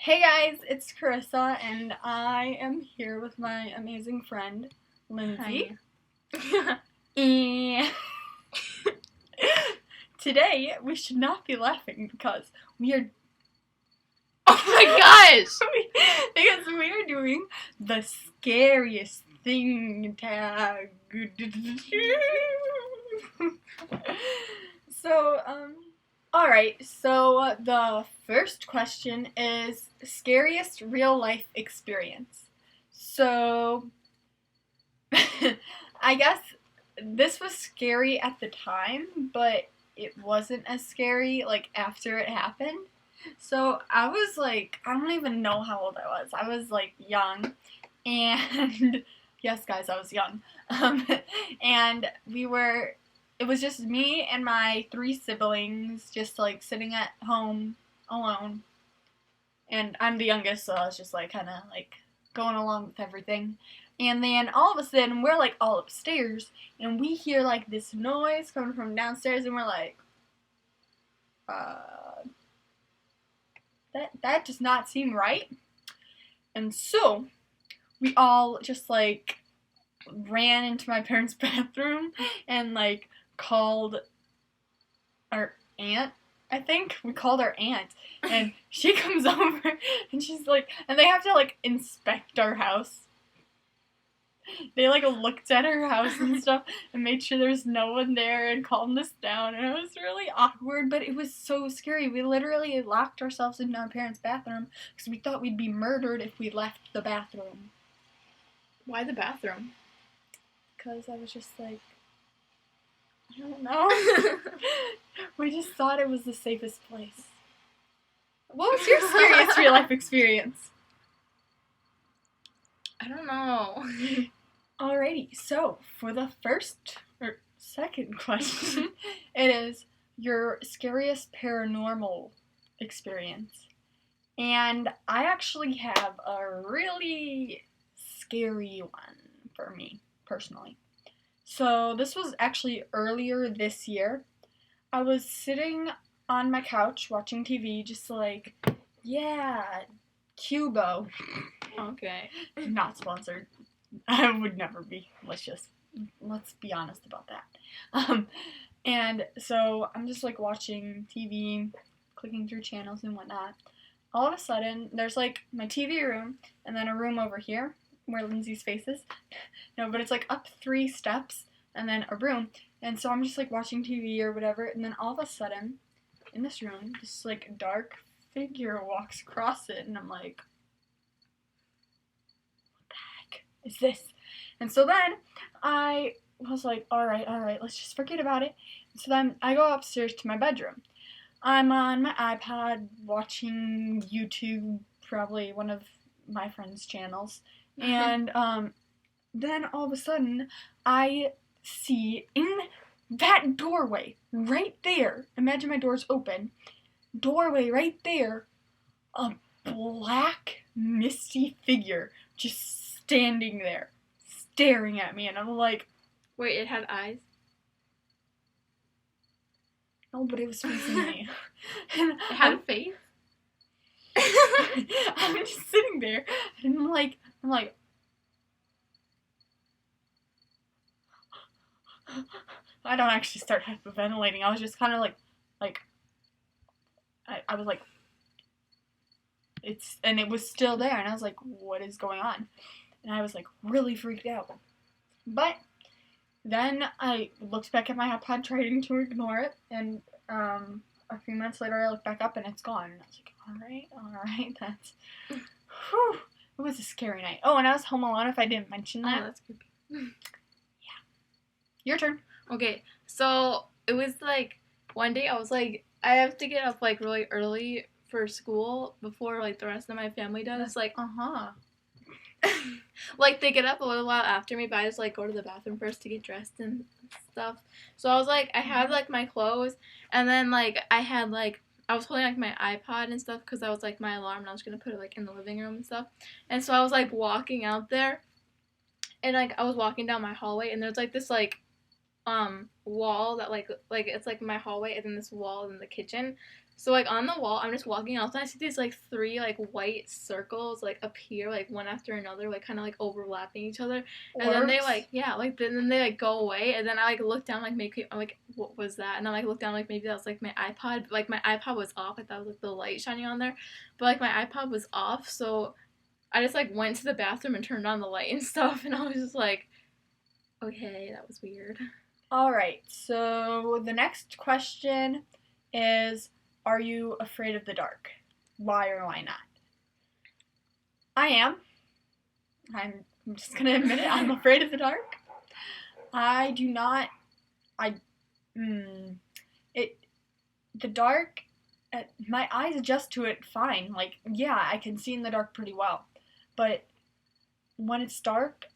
Hey guys, it's Carissa, and I am here with my amazing friend, Lindsay. Hi. And today we should not be laughing because we are. Oh my gosh! Because we are doing the scariest thing tag. So, alright, so the first question is scariest real life experience. So, I guess this was scary at the time, but it wasn't as scary, like, after it happened. So, I was like, I don't even know how old I was. I was, like, young, and yes, guys, I was young. And it was just me and my 3 siblings just like sitting at home alone. And I'm the youngest, so I was just like kind of like going along with everything. And then all of a sudden, we're like all upstairs, and we hear like this noise coming from downstairs, and we're like, uh, that does not seem right. And so we all just like ran into my parents' bathroom and like called our aunt. I think we called our aunt, and she comes over, and she's like, and they have to like inspect our house. They like looked at our house and stuff and made sure there's no one there and calmed us down, and it was really awkward, but it was so scary. We literally locked ourselves in our parents' bathroom because we thought we'd be murdered if we left the bathroom. Why the bathroom? Because I was just like, I don't know. We just thought it was the safest place. What was your scariest real life experience? I don't know. Alrighty, so for the first or second question, it is your scariest paranormal experience. And I actually have a really scary one for me, personally. So this was actually earlier this year. I was sitting on my couch watching TV, just like, yeah, Cubo. Okay. Not sponsored. I would never be. Let's be honest about that. And so I'm just like watching TV, clicking through channels and whatnot. All of a sudden, there's like my TV room, and then a room over here where Lindsay's face is. No, but it's like up 3 steps, and then a room. And so I'm just like watching TV or whatever, and then all of a sudden, in this room, this like dark figure walks across it, and I'm like, what the heck is this? And so then I was like, alright, let's just forget about it. So then I go upstairs to my bedroom. I'm on my iPod watching YouTube, probably one of my friend's channels. And then all of a sudden, I see in that doorway right there, imagine my door's open, doorway right there, a black, misty figure just standing there, staring at me, and I'm like, Wait, it had eyes? no, but it was facing me. And It had a face? I'm just sitting there, and I'm like, I don't actually start hyperventilating. I was just kind of like, I was like, and it was still there, and I was like, what is going on? And I was like really freaked out. But then I looked back at my iPod trying to ignore it, and a few minutes later I looked back up and it's gone. And I was like, alright, that's, whew, it was a scary night. Oh, and I was home alone if I didn't mention that. Oh, that's creepy. Yeah. Your turn. Okay, so it was like one day I was like, I have to get up like really early for school before like the rest of my family does. Like, like they get up a little while after me, but I just like go to the bathroom first to get dressed and stuff. So I was like, I had like my clothes, and then like I was holding like my iPod and stuff because that was like my alarm, and I was gonna put it like in the living room and stuff. And so I was like walking out there, and like I was walking down my hallway, and there's like this wall that like it's like my hallway and then this wall in the kitchen. So, like, on the wall, I'm just walking, and all of a sudden I see these, like, 3, like, white circles, like, appear, like, one after another, like, kind of, like, overlapping each other. And then they, like, yeah, like, then they, like, go away, and then I, like, look down, like, I'm like, what was that? And I, like, look down, like, maybe that was, like, my iPod. Like, my iPod was off. I thought it was, like, the light shining on there. But, like, my iPod was off, so I just, like, went to the bathroom and turned on the light and stuff, and I was just like, okay, that was weird. Alright, so the next question is, are you afraid of the dark? Why or why not? I am. I'm just gonna admit it. I'm afraid of the dark. I do not. The dark. My eyes adjust to it fine. Like, yeah, I can see in the dark pretty well, but when it's dark,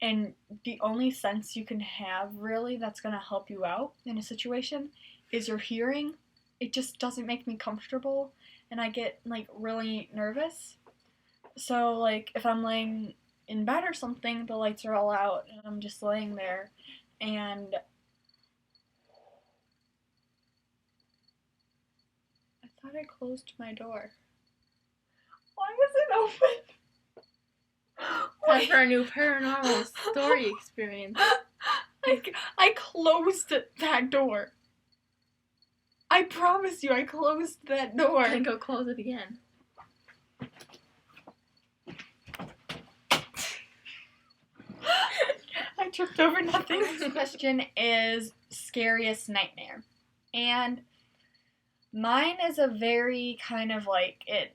and the only sense you can have really that's gonna help you out in a situation is your hearing. It just doesn't make me comfortable, and I get like really nervous. So like if I'm laying in bed or something, the lights are all out and I'm just laying there, and I thought I closed my door. Why is it open? Time for a new paranormal story experience. I closed that door. I promise you, I closed that door. Then go close it again. I tripped over nothing. Next question is scariest nightmare. And mine is a very kind of like, it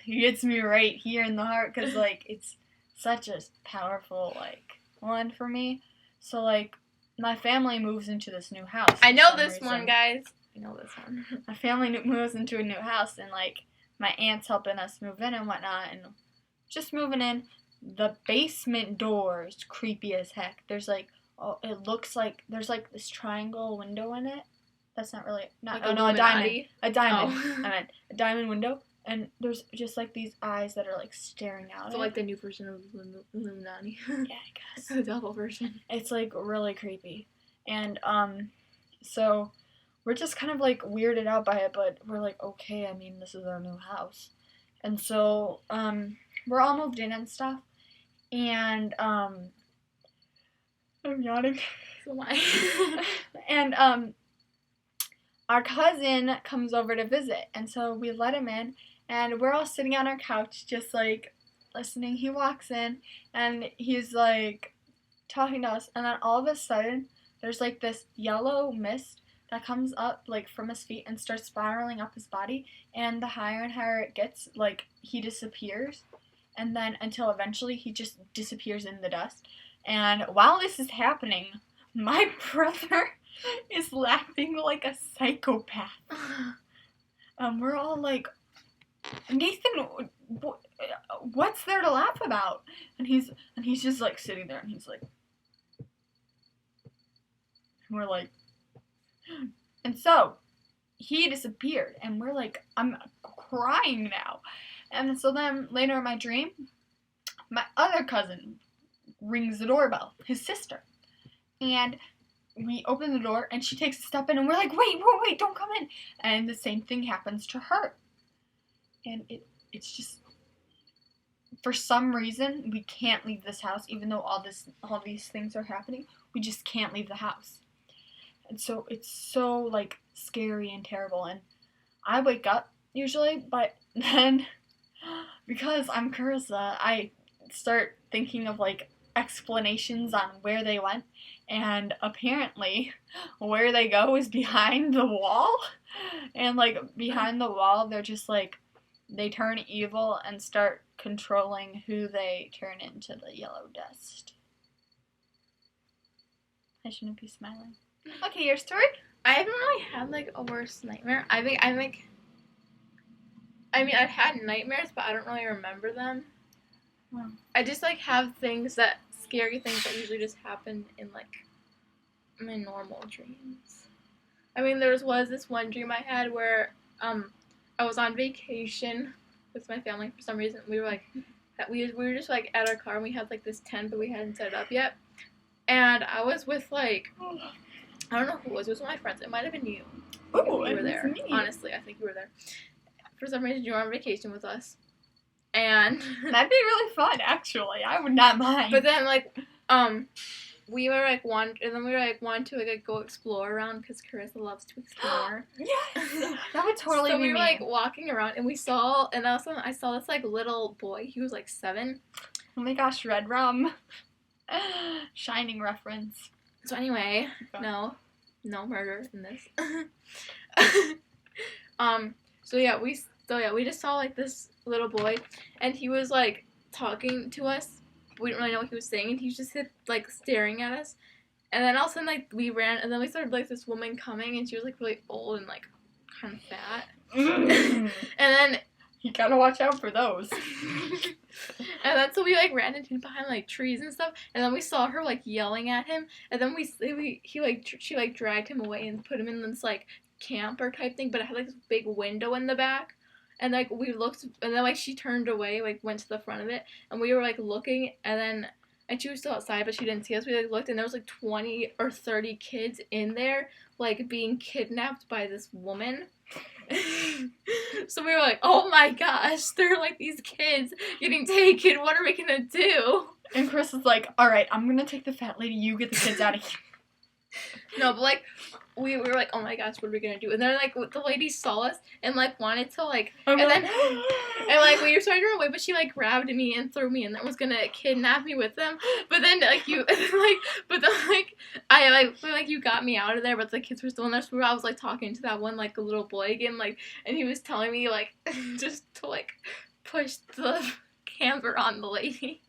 gets me right here in the heart because like it's such a powerful like one for me. So like my family moves into this new house. I know this one, guys. I know this one. My family moves into a new house, and like my aunt's helping us move in and whatnot, and just moving in. The basement door is creepy as heck. There's like, it looks like there's like this triangle window in it. That's not really like a diamond. A diamond. Oh. I meant a diamond window, and there's just like these eyes that are like staring out. So like the new version of Illuminati. Yeah, I guess. The double version. It's like really creepy, and so we're just kind of like weirded out by it, but we're like, okay, I mean, this is our new house, and so we're all moved in and stuff. And I'm yawning. So am I. And our cousin comes over to visit, and so we let him in, and we're all sitting on our couch just like listening. He walks in, and he's like talking to us, and then all of a sudden there's like this yellow mist that comes up like from his feet and starts spiraling up his body, and the higher and higher it gets, like he disappears. And then until eventually he just disappears in the dust. And while this is happening, my brother is laughing like a psychopath. We're all like, Nathan, what's there to laugh about? And he's just like sitting there, and he's like, and we're like, and so he disappeared, and we're like, I'm crying now. And so then later in my dream, my other cousin rings the doorbell, his sister. And we open the door, and she takes a step in, and we're like, wait, don't come in. And the same thing happens to her. And it's just, for some reason, we can't leave this house, even though all these things are happening. We just can't leave the house. And so it's so, like, scary and terrible. And I wake up, usually, but then, because I'm Carissa, I start thinking of, like, explanations on where they went, and apparently where they go is behind the wall, and like behind the wall they're just like, they turn evil and start controlling who they turn into the yellow dust. I shouldn't be smiling. Okay, your story? I haven't really had like a worse nightmare. I've had nightmares, but I don't really remember them. Wow. I just like have scary things that usually just happen in like my normal dreams. I mean, there was this one dream I had where I was on vacation with my family for some reason. We were just like at our car, and we had like this tent, but we hadn't set it up yet. And I was with like I don't know who it was. It was one of my friends. It might have been you. Ooh, You were there. me. Honestly, I think you were there. For some reason, you were on vacation with us. And that'd be really fun, actually. I would not mind. But then, like, we were like wanted to like go explore around because Carissa loves to explore. Yes, that would totally so be we were me. like walking around and I saw this like little boy. He was like 7. Oh my gosh, Red Rum. Shining reference. So anyway, Okay. no murder in this. We just saw like this little boy, and he was like talking to us. We didn't really know what he was saying, and he was just like staring at us. And then all of a sudden, like, we ran, and then we started like this woman coming, and she was like really old and like kind of fat. And then you gotta watch out for those. And then so we like ran into behind like trees and stuff, and then we saw her like yelling at him, and then she like dragged him away and put him in this like camper type thing, but it had like this big window in the back. And, like, we looked, and then, like, she turned away, like, went to the front of it, and we were, like, looking, and she was still outside, but she didn't see us. We, like, looked, and there was, like, 20 or 30 kids in there, like, being kidnapped by this woman. So we were like, oh my gosh, there are, like, these kids getting taken. What are we gonna do? And Chris was like, alright, I'm gonna take the fat lady, you get the kids out of here. No, but, like, we were like, oh my gosh, what are we gonna do? And then, like, the lady saw us and, like, wanted to, like, and we were starting to run away, but she, like, grabbed me and threw me and then was gonna kidnap me with them. But then, like, you got me out of there, but the kids were still in there, so I was, like, talking to that one, like, little boy again, like, and he was telling me, like, just to, like, push the camper on the lady.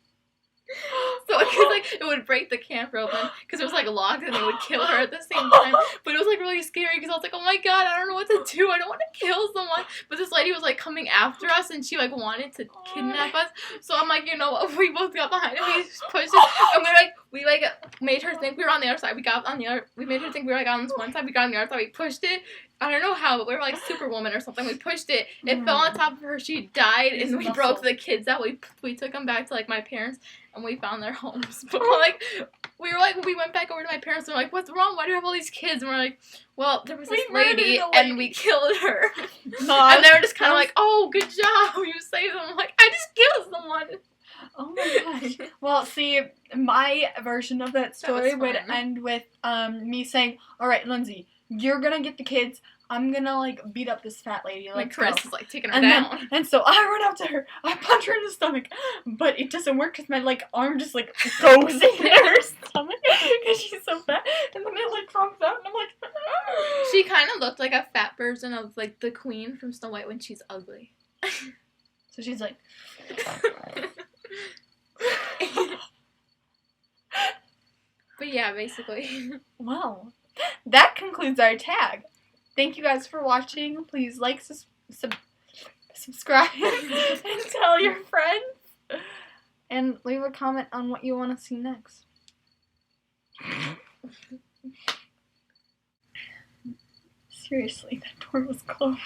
So, because, like, it would break the camper open, because it was, like, locked, and it would kill her at the same time, but it was, like, really scary, because I was like, oh my god, I don't know what to do, I don't want to kill someone, but this lady was, like, coming after us, and she, like, wanted to kidnap us, so I'm like, you know what, we both got behind it, we just pushed it, and we made her think we were on the other side, we made her think we were, like, on this one side, we got on the other side, we pushed it, I don't know how, but we were like Superwoman or something. We pushed it. It fell on top of her. She died, and we broke the kids out. We took them back to like my parents, and we found their homes. But we went back over to my parents, and we're like, what's wrong? Why do you have all these kids? And we're like, well, there was this lady, and we killed her. And they were just kind of like, oh, good job, you saved them. I'm like, I just killed someone. Oh my gosh. Well, see, my version of that story would end with me saying, alright, Lindsay, you're gonna get the kids. I'm gonna, like, beat up this fat lady. Like, Chris is, like, taking her down. And so I run up to her. I punch her in the stomach. But it doesn't work because my, like, arm just, like, goes into her stomach because she's so fat. And then it, like, comes out, and I'm like, ah. She kind of looked like a fat version of, like, the queen from Snow White when she's ugly. So she's like... But yeah, basically. Well, that concludes our tag. Thank you guys for watching. Please like, subscribe, and tell your friends. And leave a comment on what you want to see next. Seriously, that door was closed.